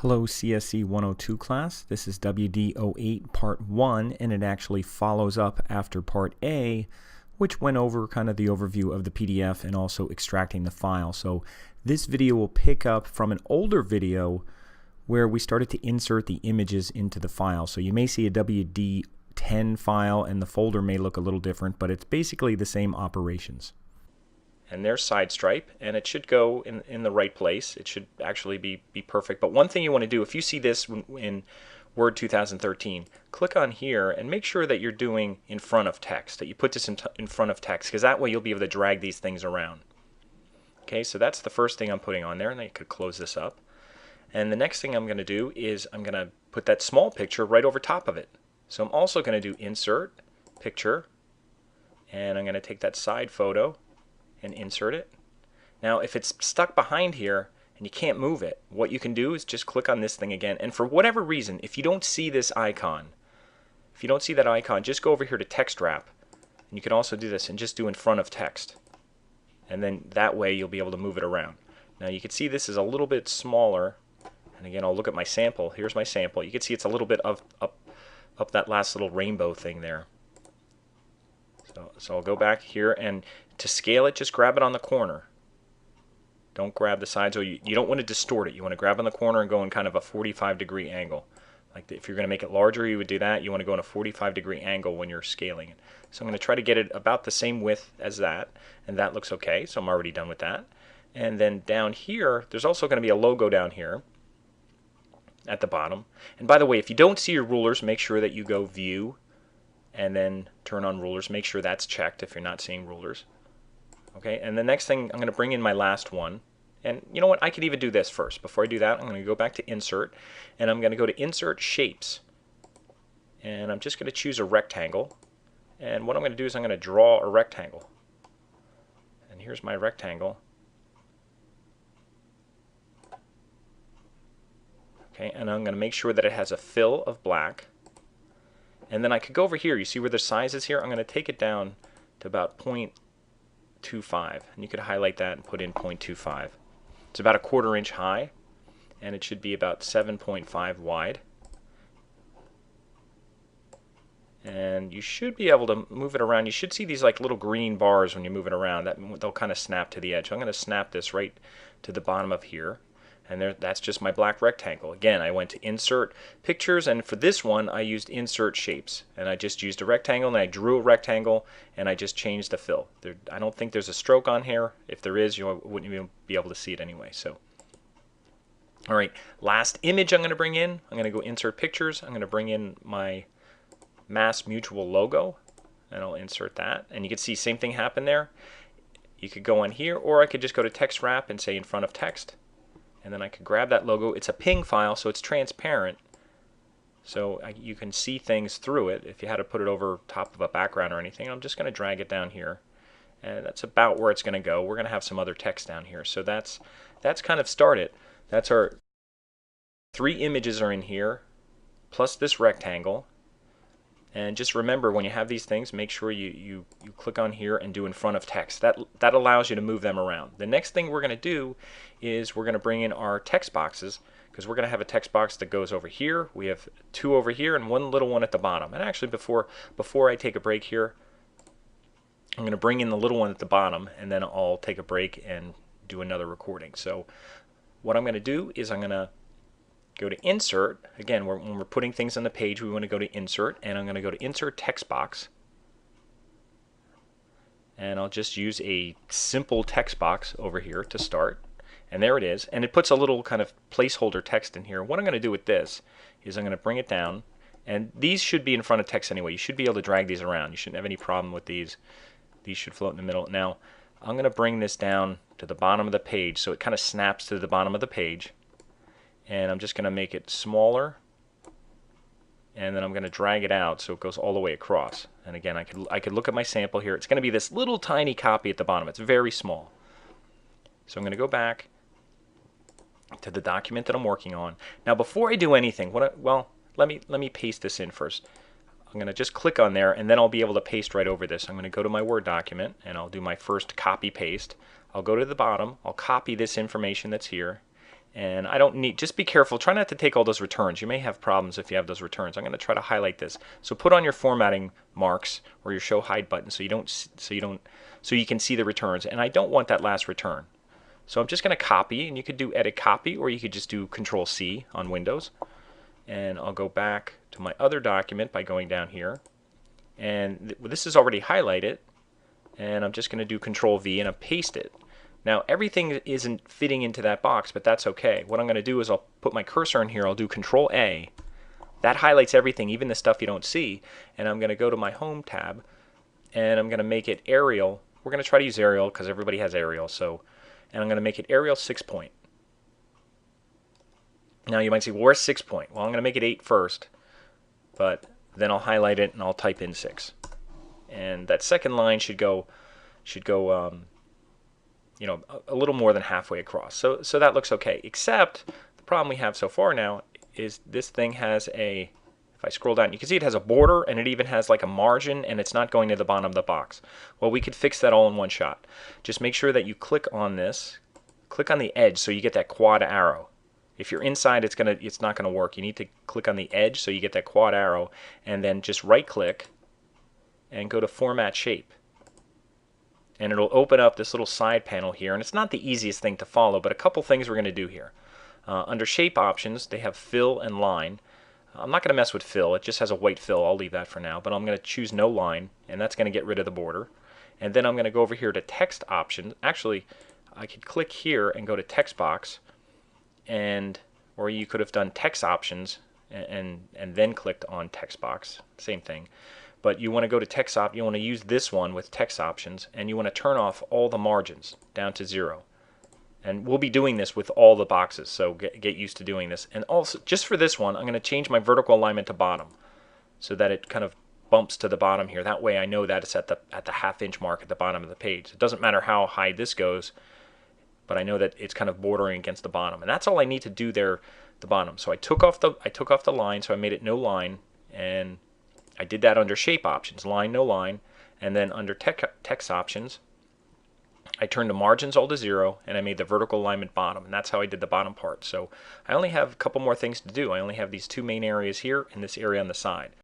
Hello CSC 102 class, this is WD08 Part 1, and it actually follows up after Part A, which went over kind of the overview of the PDF and also extracting the file. So this video will pick up from an older video where we started to insert the images into the file. So you may see a WD10 file and the folder may look a little different, but it's basically the same operations. And there's side stripe, and it should go in the right place. It should actually be perfect. But one thing you want to do, if you see this in Word 2013, click on here and make sure that you're doing in front of text, that you put this in front of text, because that way you'll be able to drag these things around. Okay, so that's the first thing I'm putting on there, and then you could close this up. And the next thing I'm going to do is I'm going to put that small picture right over top of it. So I'm also going to do Insert, Picture, and I'm going to take that side photo and insert it. Now if it's stuck behind here and you can't move it, what you can do is just click on this thing again, and for whatever reason, if you don't see this icon, if you don't see that icon, just go over here to text wrap, and you can also do this and just do in front of text, and then that way you'll be able to move it around. Now you can see this is a little bit smaller, and again I'll look at my sample. Here's my sample. You can see it's a little bit up that last little rainbow thing there. So I'll go back here, and to scale it, just grab it on the corner. Don't grab the sides, or you don't want to distort it. You want to grab on the corner and go in kind of a 45-degree angle. Like if you're going to make it larger, you would do that. You want to go in a 45-degree angle when you're scaling it. So I'm going to try to get it about the same width as that, and that looks okay, so I'm already done with that. And then down here, there's also going to be a logo down here at the bottom. And by the way, if you don't see your rulers, make sure that you go View and then turn on rulers. Make sure that's checked if you're not seeing rulers. Okay, and the next thing, I'm going to bring in my last one. And you know what, I could even do this first. Before I do that, I'm going to go back to Insert, and I'm going to go to Insert Shapes. And I'm just going to choose a rectangle. And what I'm going to do is I'm going to draw a rectangle. And here's my rectangle. Okay, and I'm going to make sure that it has a fill of black. And then I could go over here. You see where the size is here? I'm going to take it down to about 0.25. And you could highlight that and put in 0.25. It's about a 1/4 inch high, and it should be about 7.5 wide. And you should be able to move it around. You should see these like little green bars when you move it around. They'll kind of snap to the edge. I'm going to snap this right to the bottom of here. And that's just my black rectangle. Again, I went to Insert Pictures, and for this one I used Insert Shapes. And I just used a rectangle, and I drew a rectangle, and I just changed the fill. I don't think there's a stroke on here. If there is, you wouldn't even be able to see it anyway. So, all right, last image I'm going to bring in. I'm going to go Insert Pictures. I'm going to bring in my Mass Mutual logo, and I'll insert that. And you can see same thing happen there. You could go on here, or I could just go to Text Wrap and say in front of text. And then I could grab that logo. It's a PNG file, so it's transparent. So you can see things through it if you had to put it over top of a background or anything. I'm just going to drag it down here. And that's about where it's going to go. We're going to have some other text down here. So that's kind of started. That's our 3 images are in here, plus this rectangle. And just remember, when you have these things, make sure you click on here and do in front of text. That allows you to move them around. The next thing we're going to do is we're going to bring in our text boxes, because we're going to have a text box that goes over here. We have 2 over here and 1 little one at the bottom. And actually, before I take a break here, I'm going to bring in the little one at the bottom, and then I'll take a break and do another recording. So what I'm going to do is I'm going to go to Insert. Again, when we're putting things on the page, we want to go to Insert, and I'm going to go to Insert Text Box. And I'll just use a simple text box over here to start. And there it is. And it puts a little kind of placeholder text in here. What I'm going to do with this is I'm going to bring it down. And these should be in front of text anyway. You should be able to drag these around. You shouldn't have any problem with these. These should float in the middle. Now, I'm going to bring this down to the bottom of the page so it kind of snaps to the bottom of the page. And I'm just going to make it smaller, and then I'm going to drag it out so it goes all the way across. And again, I could look at my sample here. It's going to be this little tiny copy at the bottom. It's very small. So I'm going to go back to the document that I'm working on. Now, before I do anything, let me paste this in first. I'm going to just click on there, and then I'll be able to paste right over this. I'm going to go to my Word document, and I'll do my first copy paste. I'll go to the bottom. I'll copy this information that's here. And I don't need, just be careful, try not to take all those returns. You may have problems if you have those returns. I'm going to try to highlight this. So put on your formatting marks or your show hide button so you can see the returns. And I don't want that last return. So I'm just going to copy, and you could do edit copy, or you could just do Control C on Windows. And I'll go back to my other document by going down here. And this is already highlighted. And I'm just going to do Control V and I'll paste it. Now everything isn't fitting into that box, but that's okay. What I'm going to do is I'll put my cursor in here, I'll do Control A. That highlights everything, even the stuff you don't see. And I'm going to go to my Home tab, and I'm going to make it Arial. We're going to try to use Arial because everybody has Arial. And I'm going to make it Arial 6 point. Now you might say, well, where's 6 point? Well, I'm going to make it 8 first, but then I'll highlight it and I'll type in 6. And that second line should go you know, a little more than halfway across. So that looks okay. Except the problem we have so far now is this thing has a, if I scroll down, you can see it has a border, and it even has like a margin, and it's not going to the bottom of the box. Well, we could fix that all in one shot. Just make sure that you click on this, click on the edge so you get that quad arrow. If you're inside, it's not gonna work. You need to click on the edge so you get that quad arrow, and then just right click and go to Format Shape. And it'll open up this little side panel here, and it's not the easiest thing to follow, but a couple things we're going to do here. Under Shape Options, they have Fill and Line. I'm not going to mess with Fill, it just has a white fill, I'll leave that for now, but I'm going to choose No Line, and that's going to get rid of the border. And then I'm going to go over here to Text Options. Actually, I could click here and go to Text Box, or you could have done Text Options and then clicked on Text Box, same thing. But you want to go to text you want to use this one with text options, and you want to turn off all the margins down to 0. And we'll be doing this with all the boxes, so get used to doing this. And also, just for this one, I'm going to change my vertical alignment to bottom so that it kind of bumps to the bottom here. That way I know that it's at the ½ inch mark at the bottom of the page. It doesn't matter how high this goes, but I know that it's kind of bordering against the bottom. And that's all I need to do there, the bottom. So I took off the line, so I made it no line, and I did that under Shape Options, Line, No Line, and then under Text Options, I turned the margins all to 0, and I made the vertical alignment bottom, and that's how I did the bottom part. So I only have a couple more things to do. I only have these two main areas here and this area on the side.